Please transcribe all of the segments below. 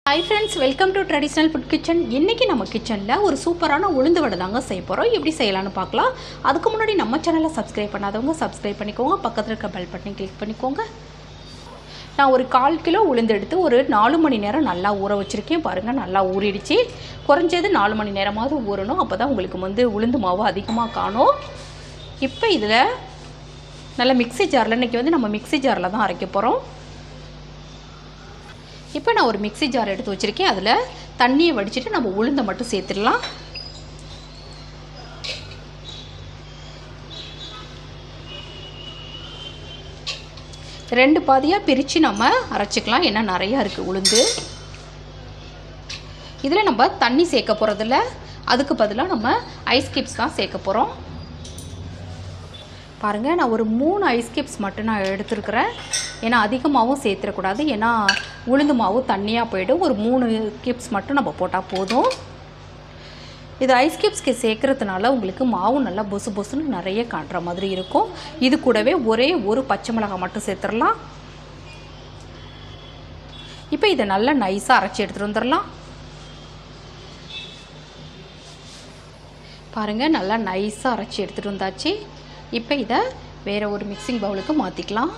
Hi friends, welcome to traditional food kitchen. இன்றைக்கி நம்ம கிச்சனில் ஒரு சூப்பரான உளுந்து வடை தாங்க செய்ய போகிறோம். எப்படி செய்யலான்னு பார்க்கலாம். அதுக்கு முன்னாடி நம்ம சேனலை சப்ஸ்கிரைப் பண்ணாதவங்க சப்ஸ்கிரைப் பண்ணிக்கோங்க. பக்கத்தில் இருக்க பெல் பட்டனை கிளிக் பண்ணிக்கோங்க. நான் ஒரு 1/4 கிலோ உளுந்து எடுத்து ஒரு 4 மணி நேரம் நல்லா ஊற வச்சுருக்கேன். பாருங்கள், நல்லா ஊறிடுச்சு. குறைஞ்சது 4 மணி நேரமாவது ஊறணும். அப்போ தான் உங்களுக்கு உளுந்து மாவு அதிகமாக காணும். இப்போ இதில் நல்ல மிக்ஸி ஜாரில், இன்றைக்கி நம்ம மிக்ஸி ஜாரில் தான் அரைக்க போகிறோம். இப்போ நான் ஒரு மிக்ஸி ஜார் எடுத்து வச்சுருக்கேன். அதில் தண்ணியை வடிச்சிட்டு நம்ம உளுந்தை மட்டும் சேர்த்துடலாம். ரெண்டு பாதியாக பிரித்து நம்ம அரைச்சிக்கலாம். ஏன்னா நிறையா இருக்குது உளுந்து. இதில் நம்ம தண்ணி சேர்க்க போகிறதில்ல, அதுக்கு பதிலாக நம்ம ஐஸ் கியூப்ஸ் தான் சேர்க்க போகிறோம். பாருங்கள், நான் ஒரு 3 ஐஸ் கியூப்ஸ் மட்டும் நான் எடுத்துருக்கிறேன். ஏன்னா அதிகமாகவும் சேர்த்துடக்கூடாது, ஏன்னா உளுந்து மாவு தண்ணியாக போய்டும். ஒரு 3 கியூப்ஸ் மட்டும் நம்ம போட்டால் போதும். இது ஐஸ் கியூப்ஸ்க்கு சேர்க்குறதுனால உங்களுக்கு மாவு நல்லா பொசு பொசுன்னு நிறைய காட்டுற மாதிரி இருக்கும். இது கூடவே ஒரே ஒரு பச்சை மிளகாய் மட்டும் சேர்த்துடலாம். இப்போ இதை நல்லா நைஸாக அரைச்சி எடுத்துகிட்டு வந்துடலாம். பாருங்கள், நல்லா நைஸாக அரைச்சி எடுத்துகிட்டு வந்தாச்சு. இப்போ இதை வேறு ஒரு மிக்சிங் பவுலுக்கு மாற்றிக்கலாம்.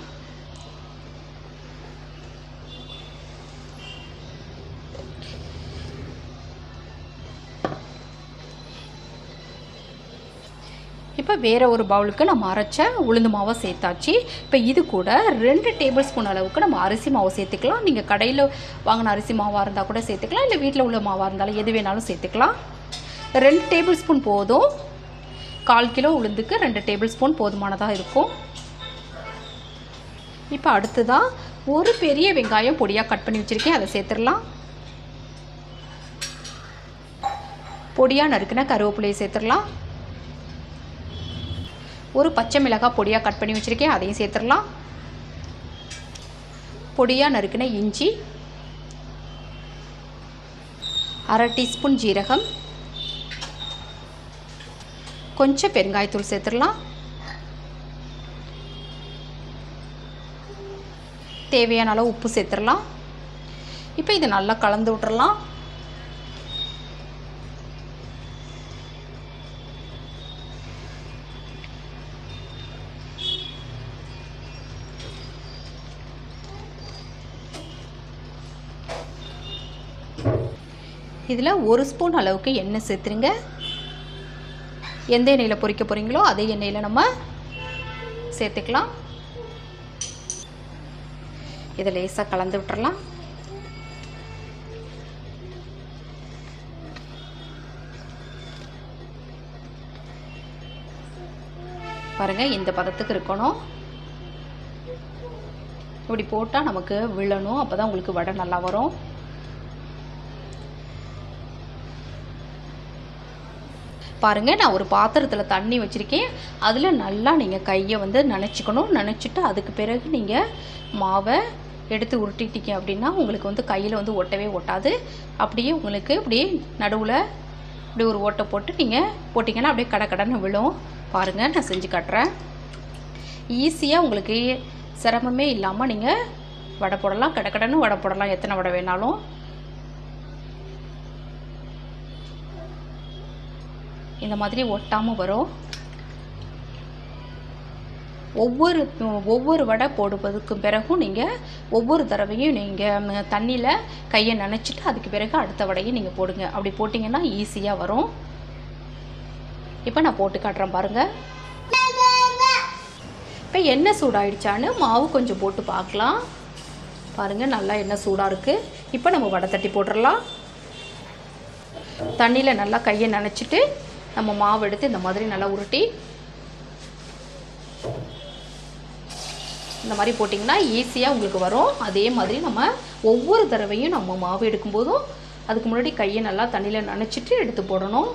இப்போ வேறு ஒரு பவுலுக்கு நம்ம அரைச்ச உளுந்து மாவை சேர்த்தாச்சு. இப்போ இது கூட 2 டேபிள் ஸ்பூன் அளவுக்கு நம்ம அரிசி மாவு சேர்த்துக்கலாம். நீங்கள் கடையில் வாங்கின அரிசி மாவாக இருந்தால் கூட சேர்த்துக்கலாம், இல்லை வீட்டில் உள்ள மாவாக இருந்தாலும் எது வேணாலும் சேர்த்துக்கலாம். 2 டேபிள் ஸ்பூன் போதும். 1/4 கிலோ உளுந்துக்கு 2 டேபிள் ஸ்பூன் போதுமானதாக இருக்கும். இப்போ அடுத்ததாக ஒரு பெரிய வெங்காயம் பொடியாக கட் பண்ணி வச்சுருக்கேன், அதை சேர்த்துடலாம். பொடியாக நறுக்கின கருவேப்பிலையை சேர்த்துடலாம். ஒரு பச்சை மிளகாய் பொடியாக கட் பண்ணி வச்சுருக்கேன், அதையும் சேர்த்துடலாம். பொடியாக நறுக்கின இஞ்சி, 1/2 டீஸ்பூன் ஜீரகம், கொஞ்சம் பெருங்காயத்தூள் சேர்த்துடலாம். தேவையான அளவு உப்பு சேர்த்துடலாம். இப்போ இதை நல்லா கலந்து விட்டுறலாம். இதில் 1 ஸ்பூன் அளவுக்கு எண்ணெய் சேர்த்துருங்க. எந்த எண்ணெயில் பொரிக்க போகிறீங்களோ அதே எண்ணெயில் நம்ம சேர்த்துக்கலாம். இதை லேசாக கலந்து விட்டுறலாம். பாருங்கள், இந்த பதத்துக்கு இருக்கணும். இப்படி போட்டால் நமக்கு விழணும், அப்போ தான் உங்களுக்கு வடை நல்லா வரும். பாருங்கள், நான் ஒரு பாத்திரத்தில் தண்ணி வச்சுருக்கேன். அதில் நல்லா நீங்கள் கையை நனைச்சிக்கணும். நனைச்சிட்டு அதுக்கு பிறகு நீங்கள் மாவை எடுத்து உருட்டிட்டீங்க அப்படின்னா உங்களுக்கு கையில் ஒட்டவே ஒட்டாது. அப்படியே உங்களுக்கு அப்படியே நடுவில் இப்படி ஒரு ஓட்டை போட்டு நீங்கள் போட்டிங்கன்னா அப்படியே கடன்னு விழும். பாருங்கள், நான் செஞ்சு காட்டுறேன். ஈஸியாக உங்களுக்கு சிரமமே இல்லாமல் நீங்கள் வடை போடலாம். கடன்னு வடை போடலாம், எத்தனை வடை வேணாலும். இந்த மாதிரி ஒட்டாமல் வரும். ஒவ்வொரு வடை போடுவதுக்கு பிறகும் நீங்கள் ஒவ்வொரு தடவையும் நீங்கள் தண்ணியில் கையை நனைச்சிட்டு அதுக்கு பிறகு அடுத்த வடையை நீங்கள் போடுங்க. அப்படி போட்டிங்கன்னா ஈஸியாக வரும். இப்போ நான் போட்டு காட்டுறேன் பாருங்கள். இப்போ எண்ணெய் சூடாயிடுச்சான்னு மாவு கொஞ்சம் போட்டு பார்க்கலாம். பாருங்கள், நல்லா எண்ணெய் சூடாக இருக்குது. இப்போ நம்ம வடை தட்டி போட்டுடலாம். தண்ணியில் நல்லா கையை நனைச்சிட்டு நம்ம மாவு எடுத்து இந்த மாதிரி நல்லா உருட்டி இந்த மாதிரி போட்டிங்கன்னா ஈஸியாக உங்களுக்கு வரும். அதே மாதிரி நம்ம ஒவ்வொரு தடவையும் நம்ம மாவு எடுக்கும்போதும் அதுக்கு முன்னாடி கையை நல்லா தண்ணியில் நனைச்சிட்டு எடுத்து போடணும்.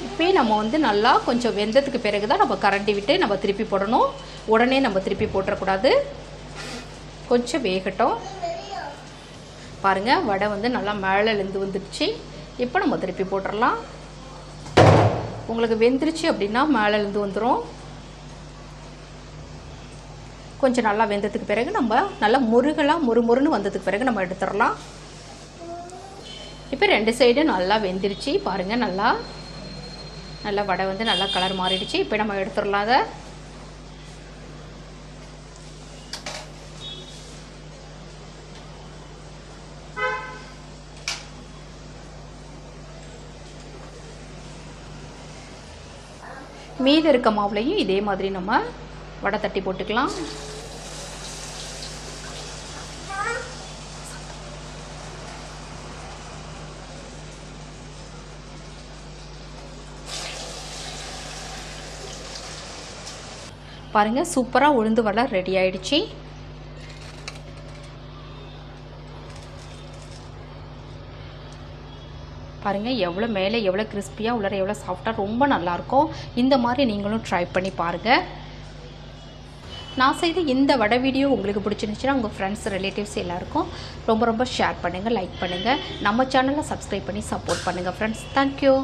இப்போ நம்ம நல்லா கொஞ்சம் வெந்ததுக்கு பிறகு தான் நம்ம கரண்டி விட்டு நம்ம திருப்பி போடணும். உடனே நம்ம திருப்பி போட்டுறக்கூடாது. கொஞ்சம் வேகட்டும். பாருங்கள் வடை வந்து நல்லா மேலே எழுந்து வந்துடுச்சு. இப்போ நம்ம திருப்பி போட்டுடலாம். உங்களுக்கு வெந்துருச்சு அப்படின்னா மேலே எழுந்து வந்துடும். கொஞ்சம் நல்லா வெந்ததுக்கு பிறகு நம்ம நல்லா முறுமுறுன்னு வந்ததுக்கு பிறகு நம்ம எடுத்துடலாம். இப்போ 2 சைடும் நல்லா வெந்துருச்சு பாருங்கள். நல்லா வடை வந்து நல்லா கலர் மாறிடுச்சு. இப்போ நம்ம எடுத்துடலாம் அதை. மீதி இருக்க மாவுலையும் இதே மாதிரி நம்ம வடை தட்டி போட்டுக்கலாம். பாருங்கள் சூப்பராக உளுந்து வடை ரெடி ஆயிடுச்சு. பாருங்கள் எவ்வளோ மேலே எவ்வளோ கிறிஸ்பியாக உள்ளார எவ்வளோ சாஃப்டாக ரொம்ப நல்லாயிருக்கும். இந்த மாதிரி நீங்களும் ட்ரை பண்ணி பாருங்கள். நான் செய்த இந்த வடை வீடியோ உங்களுக்கு பிடிச்சிருந்துச்சுன்னா உங்கள் ஃப்ரெண்ட்ஸ் ரிலேட்டிவ்ஸ் எல்லாருக்கும் ரொம்ப ஷேர் பண்ணுங்கள், லைக் பண்ணுங்கள். நம்ம சேனலை சப்ஸ்கிரைப் பண்ணி சப்போர்ட் பண்ணுங்கள் ஃப்ரெண்ட்ஸ். தேங்க்யூ.